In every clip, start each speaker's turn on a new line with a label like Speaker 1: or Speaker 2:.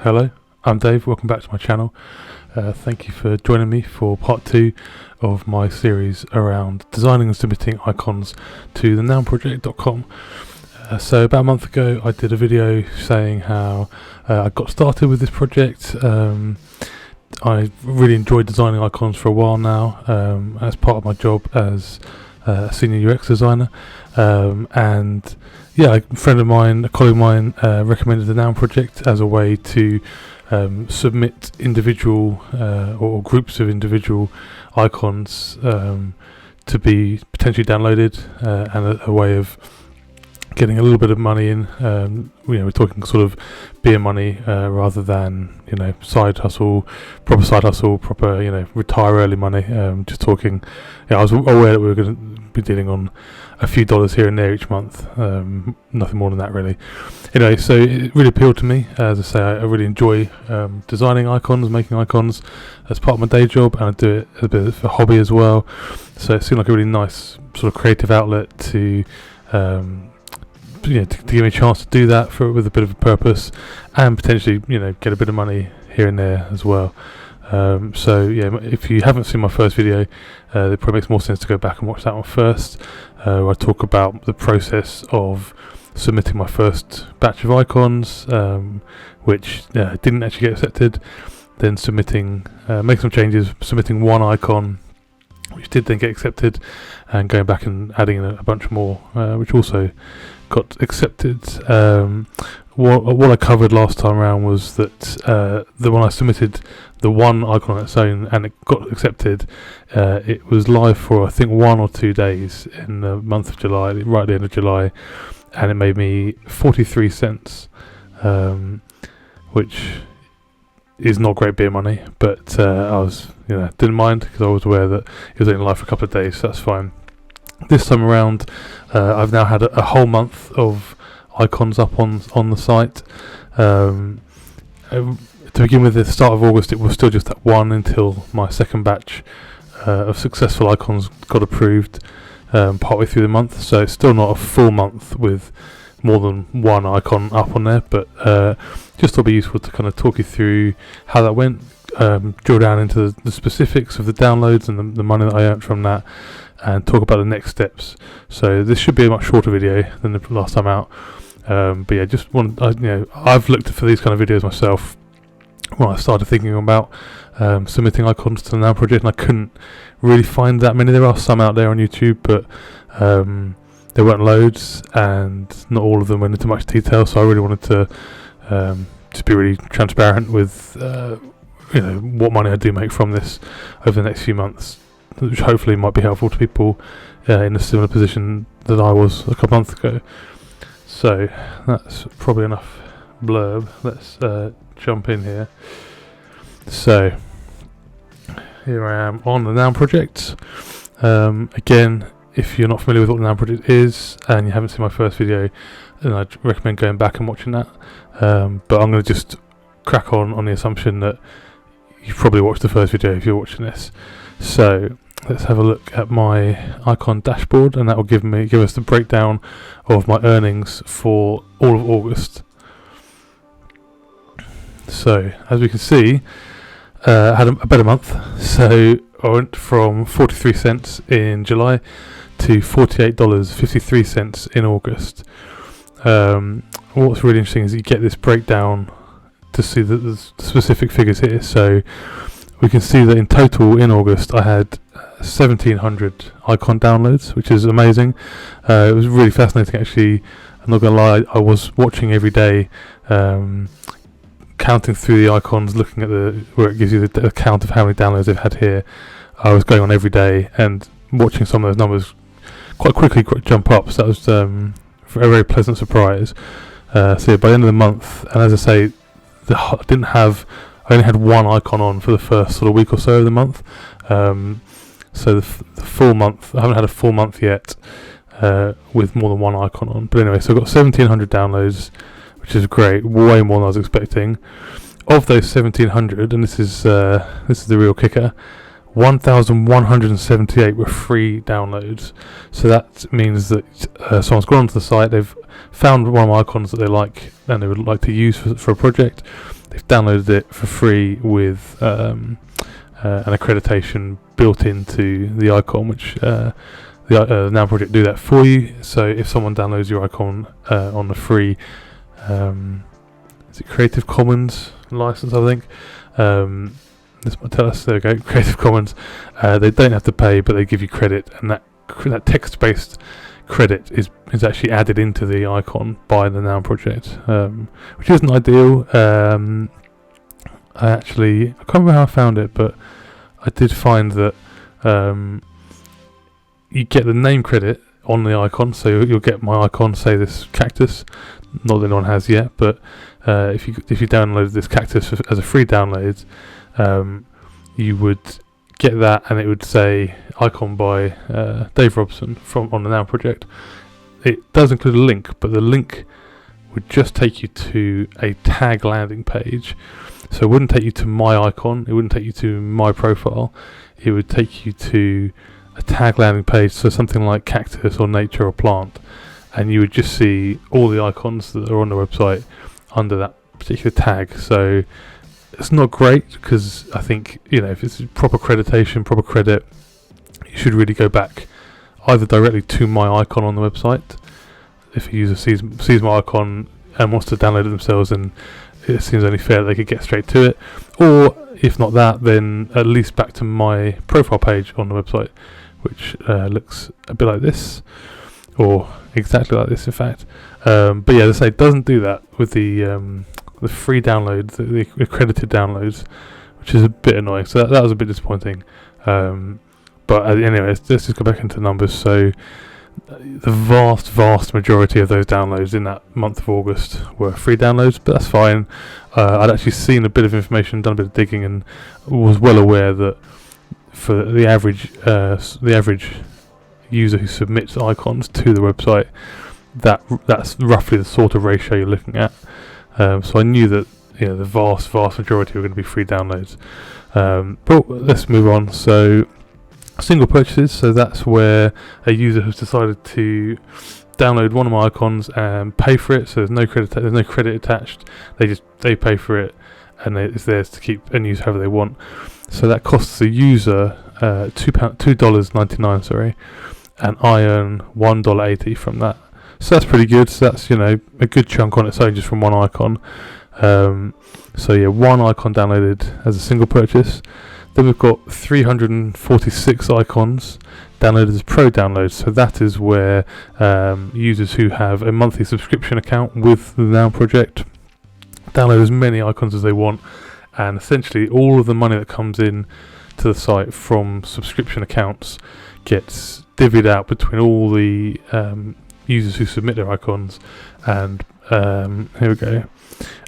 Speaker 1: Hello, I'm Dave, welcome back to my channel. Thank you for joining me for part 2 of my series around designing and submitting icons to the nounproject.com. So about a month ago I did a video saying how I got started with this project. I really enjoyed designing icons for a while now, as part of my job as a senior UX designer, and yeah, a friend of mine, a colleague of mine, recommended the Noun Project as a way to submit individual or groups of individual icons to be potentially downloaded, and a way of getting a little bit of money in. We're talking sort of beer money rather than side hustle, proper retire early money. Just talking. I was aware that we were going to be dealing on a few dollars here and there each month. Nothing more than that really. Anyway, so it really appealed to me. As I say, I really enjoy designing icons, making icons as part of my day job, and I do it as a bit of a hobby as well. So it seemed like a really nice sort of creative outlet to give me a chance to do that with a bit of a purpose, and potentially get a bit of money here and there as well. So yeah, if you haven't seen my first video, it probably makes more sense to go back and watch that one first, where I talk about the process of submitting my first batch of icons, which didn't actually get accepted, then submitting, making some changes, submitting one icon which did then get accepted, and going back and adding in a bunch more, which also got accepted. What I covered last time around was that when I submitted the one icon on its own and it got accepted, it was live for I think 1 or 2 days in the month of July, right at the end of July, and it made me 43 cents, which is not great beer money, but I was didn't mind because I was aware that it was only live for a couple of days, so that's fine. This time around, I've now had a whole month of icons up on the site. To begin with, at the start of August, it was still just that one until my second batch of successful icons got approved partway through the month. So it's still not a full month with more than one icon up on there, but just thought it'd be useful to kind of talk you through how that went, drill down into the specifics of the downloads and the money that I earned from that, and talk about the next steps. So this should be a much shorter video than the last time out, but yeah, I've looked for these kind of videos myself when I started thinking about submitting icons to the Noun Project, and I couldn't really find that many. There are some out there on YouTube, but there weren't loads, and not all of them went into much detail, so I really wanted to just be really transparent with what money I do make from this over the next few months, which hopefully might be helpful to people in a similar position that I was a couple months ago. So that's probably enough blurb. Let's jump in here. So here I am on the Noun Project. Again, if you're not familiar with what the Noun Project is and you haven't seen my first video, then I'd recommend going back and watching that. But I'm going to just crack on the assumption that you've probably watched the first video if you're watching this. So let's have a look at my icon dashboard, and that will give us the breakdown of my earnings for all of August. So as we can see, I had a better month. So I went from 43 cents in July to $48.53 in August. What's really interesting is you get this breakdown to see the specific figures here. So we can see that in total in August I had 1,700 icon downloads, which is amazing. It was really fascinating actually. I'm not going to lie, I was watching every day, counting through the icons, looking at where it gives you the count of how many downloads they've had here. I was going on every day and watching some of those numbers quite quickly jump up, so that was a very pleasant surprise. So yeah, by the end of the month, and as I say, I only had one icon on for the first sort of week or so of the month. So the full month, I haven't had a full month yet with more than one icon on. But anyway, so I've got 1,700 downloads, which is great, way more than I was expecting. Of those 1,700, and this is the real kicker, 1,178 were free downloads. So that means that someone's gone onto the site, they've found one of my icons that they like and they would like to use for a project, they've downloaded it for free with an accreditation built into the icon, which the Noun Project do that for you. So if someone downloads your icon on the free, is it Creative Commons license, I think? This might tell us. There we go, Creative Commons. They don't have to pay, but they give you credit, and that text-based credit is actually added into the icon by the Noun Project, which isn't ideal. I can't remember how I found it, but I did find that you get the name credit on the icon, so you'll get my icon, say this cactus. Not that anyone has yet, but if you download this cactus as a free download, you would get that, and it would say icon by Dave Robson on the Noun Project. It does include a link, but the link would just take you to a tag landing page. So it wouldn't take you to my icon, it wouldn't take you to my profile, it would take you to a tag landing page, so something like cactus or nature or plant, and you would just see all the icons that are on the website under that particular tag. So it's not great, because I think, if it's proper accreditation, proper credit, you should really go back either directly to my icon on the website. If a user sees my icon and wants to download it themselves, and it seems only fair that they could get straight to it. Or if not that, then at least back to my profile page on the website, which looks a bit like this, or exactly like this, in fact. But yeah, as I say, it doesn't do that with the free downloads, the accredited downloads, which is a bit annoying. So that was a bit disappointing. But anyway, let's just go back into numbers. So the vast majority of those downloads in that month of August were free downloads, but that's fine. I'd actually seen a bit of information, done a bit of digging, and was well aware that for the average user who submits icons to the website, that's roughly the sort of ratio you're looking at. So I knew that the vast majority were going to be free downloads. But let's move on. So single purchases. So that's where a user has decided to download one of my icons and pay for it. So there's no credit attached. They pay for it, and it's theirs to keep and use however they want. So that costs the user $2.99, sorry, and I earn $1.80 from that. So that's pretty good. So that's a good chunk on its own just from one icon. So yeah, one icon downloaded as a single purchase. Then we've got 346 icons downloaded as pro downloads. So that is where users who have a monthly subscription account with the Noun Project download as many icons as they want, and essentially all of the money that comes in to the site from subscription accounts gets divvied out between all the users who submit their icons. And here we go.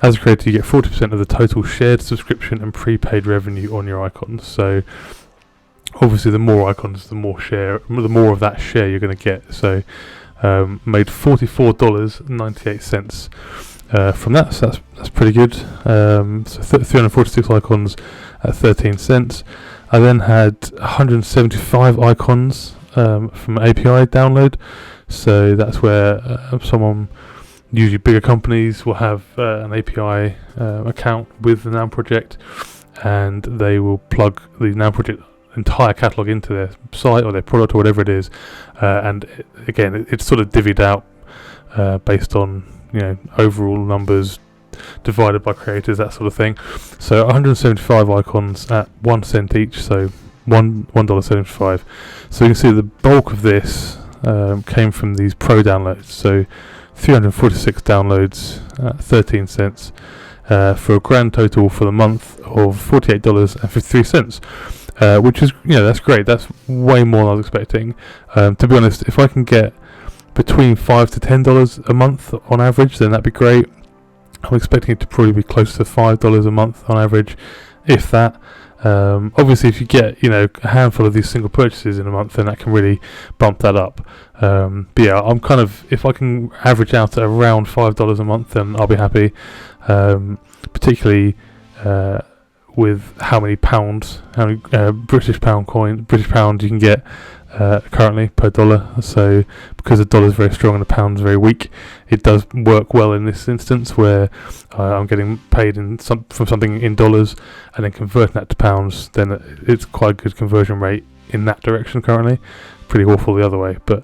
Speaker 1: As a creator, you get 40% of the total shared subscription and prepaid revenue on your icons. So obviously the more icons, the more of that share you're going to get. So made $44.98 from that. So that's pretty good. So 346 icons at 13 cents. I then had 175 icons from API download. So that's where someone, usually bigger companies, will have an API account with the Noun Project, and they will plug the Noun Project entire catalog into their site or their product or whatever it is, and it's sort of divvied out based on overall numbers divided by creators, that sort of thing. So 175 icons at 1 cent each, so $1.75. So you can see the bulk of this came from these pro downloads. So 346 downloads at 13 cents for a grand total for the month of $48.53, which is that's great. That's way more than I was expecting. To be honest, if I can get between $5 to $10 a month on average, then that'd be great. I'm expecting it to probably be close to $5 a month on average, if that. Obviously, if you get a handful of these single purchases in a month, then that can really bump that up. But yeah, I'm kind of, if I can average out at around $5 a month, then I'll be happy. Particularly with how many British pound you can get currently per dollar. So because the dollar is very strong and the pound is very weak, it does work well in this instance where I'm getting paid from something in dollars and then converting that to pounds. Then it's quite a good conversion rate in that direction currently. Pretty awful the other way, but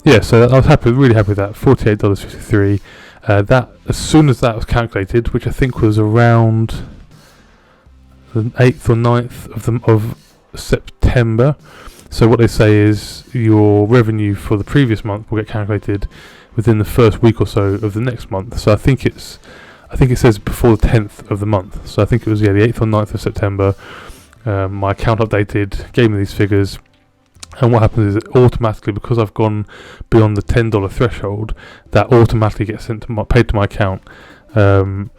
Speaker 1: yeah. So I was really happy with that. $48.53. That as soon as that was calculated, which I think was around the 8th or 9th of September. So what they say is your revenue for the previous month will get calculated within the first week or so of the next month. So I think it says before the 10th of the month. So I think it was the 8th or 9th of September. My account updated, gave me these figures, and what happens is it automatically, because I've gone beyond the $10 threshold, that automatically gets paid to my account. And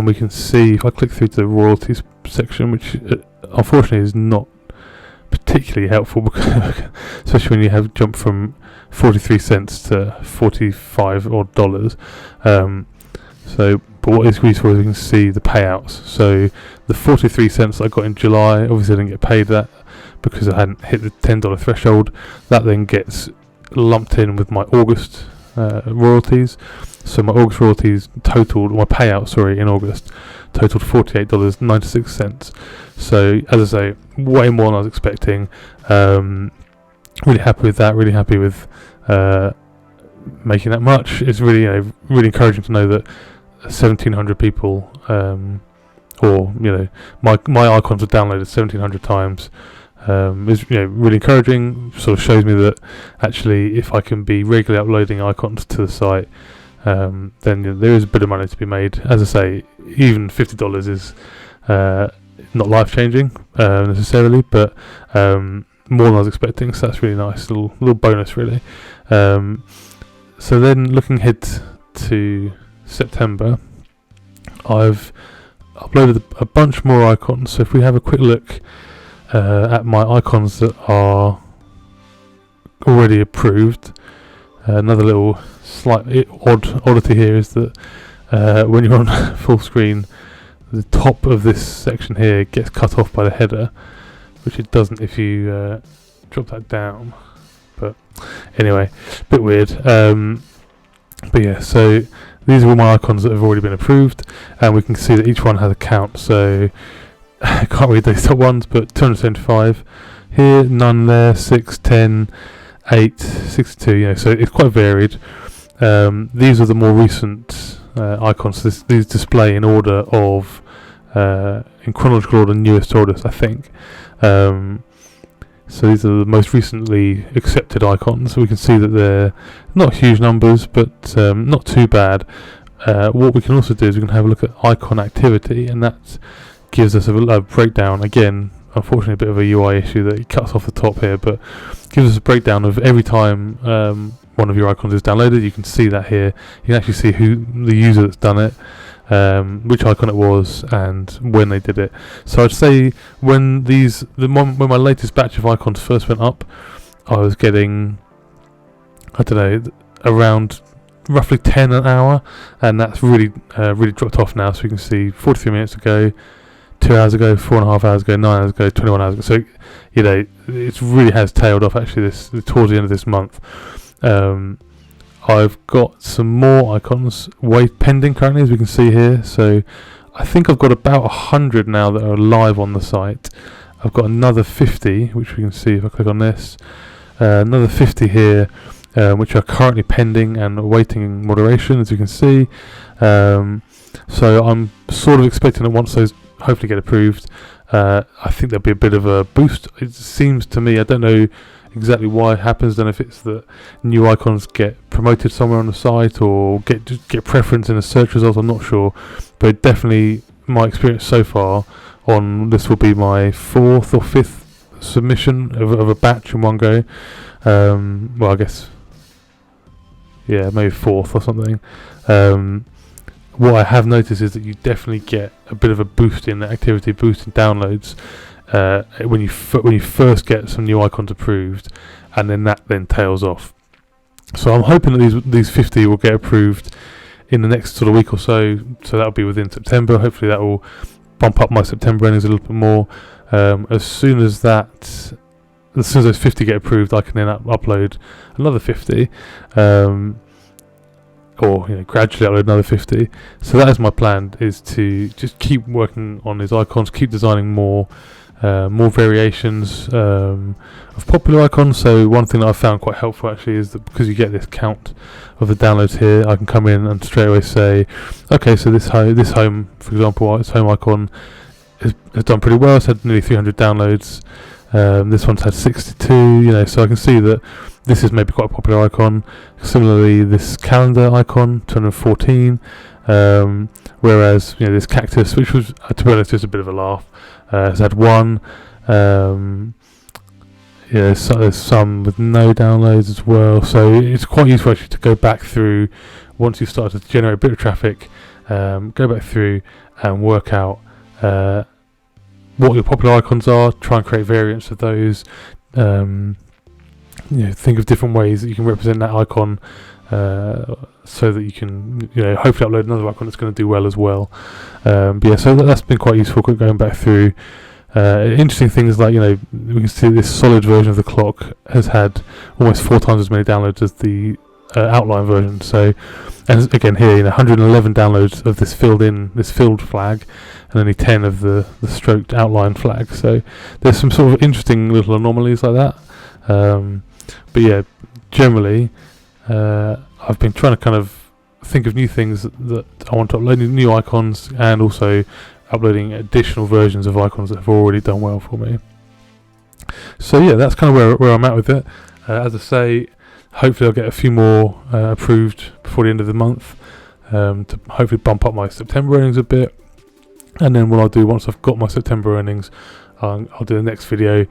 Speaker 1: we can see, if I click through to the royalties section, which unfortunately is not particularly helpful, because especially when you have jumped from 43 cents to 45 odd dollars. But what is useful is we can see the payouts. So the 43 cents I got in July, obviously I didn't get paid that because I hadn't hit the $10 threshold. That then gets lumped in with my August royalties. So my August royalties totaled, my payout, in August totaled $48.96. So as I say, way more than I was expecting. Really happy with that. Really happy with making that much. It's really, really encouraging to know that 1,700 people, or my icons were downloaded 1,700 times. Is really encouraging. Sort of shows me that actually, if I can be regularly uploading icons to the site, then there is a bit of money to be made. As I say, even $50 is not life changing necessarily, but more than I was expecting. So that's really nice, little bonus really. So then looking ahead to September, I've uploaded a bunch more icons. So if we have a quick look at my icons that are already approved, another little slight oddity here is that when you're on full screen, the top of this section here gets cut off by the header, which it doesn't if you drop that down. But anyway, a bit weird. But yeah, so these are all my icons that have already been approved, and we can see that each one has a count. So I can't read these top ones, but 275 here, none there, 6, 10, 8, 62. So it's quite varied. These are the more recent icons. These display in order of in chronological order, newest to oldest, I think. So these are the most recently accepted icons. So we can see that they're not huge numbers, but not too bad. What we can also do is we can have a look at icon activity, and that gives us a breakdown. Again, unfortunately a bit of a UI issue that it cuts off the top here, but gives us a breakdown of every time one of your icons is downloaded. You can see that here. You can actually see who the user that's done it, which icon it was, and when they did it. So I'd say when when my latest batch of icons first went up, I was getting, I don't know, around roughly 10 an hour, and that's really dropped off now. So you can see 43 minutes ago, 2 hours ago, 4.5 hours ago, 9 hours ago, 21 hours ago. So it really has tailed off actually towards the end of this month. I've got some more icons pending currently, as we can see here. So I think I've got about 100 now that are live on the site. I've got another 50, which we can see if I click on this. Another 50 here, which are currently pending and awaiting moderation, as you can see. So I'm sort of expecting that once those hopefully get approved, I think there'll be a bit of a boost. It seems to me, I don't know exactly why it happens, then if it's that new icons get promoted somewhere on the site or get preference in the search results, I'm not sure, but definitely my experience so far on this will be my 4th or 5th submission of a batch in one go. Well, I guess maybe 4th or something. What I have noticed is that you definitely get a bit of a boost in activity, boost in downloads when you first get some new icons approved, and then that tails off. So I'm hoping that these 50 will get approved in the next sort of week or so. So that'll be within September. Hopefully that will bump up my September earnings a little bit more. As soon as that as soon as those 50 get approved, I can then upload another 50, or gradually upload another 50. So that is my plan, is to just keep working on these icons, keep designing more variations of popular icons. So one thing that I found quite helpful actually is that because you get this count of the downloads here, I can come in and straight away say, okay, so this home, for example, this home icon has done pretty well. It's had nearly 300 downloads. This one's had 62. So I can see that this is maybe quite a popular icon. Similarly, this calendar icon, 214. Whereas this cactus, which was, to be honest, just a bit of a laugh, has had 1. So there's some with no downloads as well. So it's quite useful actually to go back through once you've started to generate a bit of traffic. Go back through and work out what your popular icons are. Try and create variants of those. Think of different ways that you can represent that icon, so that you can hopefully upload another icon that's going to do well as well. So that's been quite useful going back through. Interesting things like we can see this solid version of the clock has had almost 4 times as many downloads as the outline version. So, and again here 111 downloads of this filled flag, and only 10 of the stroked outline flag. So there's some sort of interesting little anomalies like that. Generally, I've been trying to kind of think of new things that I want to upload, new icons, and also uploading additional versions of icons that have already done well for me. So that's kind of where I'm at with it. As I say, hopefully I'll get a few more approved before the end of the month, to hopefully bump up my September earnings a bit. And then what I'll do once I've got my September earnings, I'll do the next video,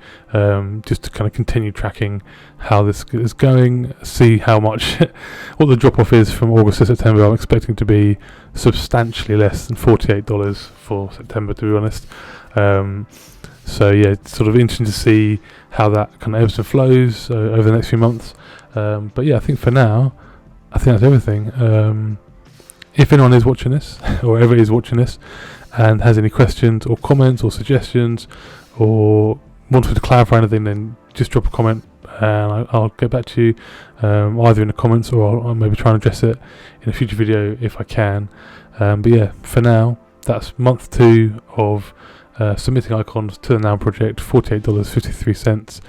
Speaker 1: just to kind of continue tracking how this is going, see how much what the drop off is from August to September. I'm expecting to be substantially less than $48 for September, to be honest. It's sort of interesting to see how that kind of ebbs and flows over the next few months. I think for now, I think that's everything. If anyone is watching this, or ever is watching this, and has any questions or comments or suggestions, or wants me to clarify anything, then just drop a comment and I'll get back to you, either in the comments, or I'll maybe try and address it in a future video if I can. For now, that's month 2 of submitting icons to the Noun Project, $48.53,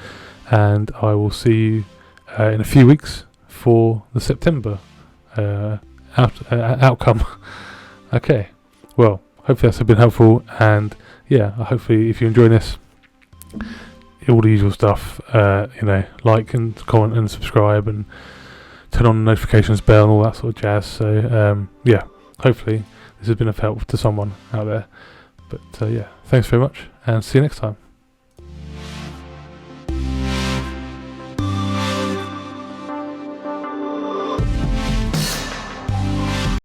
Speaker 1: and I will see you in a few weeks for the September outcome. Okay, well, hopefully that's been helpful, and hopefully if you're enjoying this, all the usual stuff, like and comment and subscribe and turn on the notifications bell and all that sort of jazz. So hopefully this has been of help to someone out there. But thanks very much, and see you next time.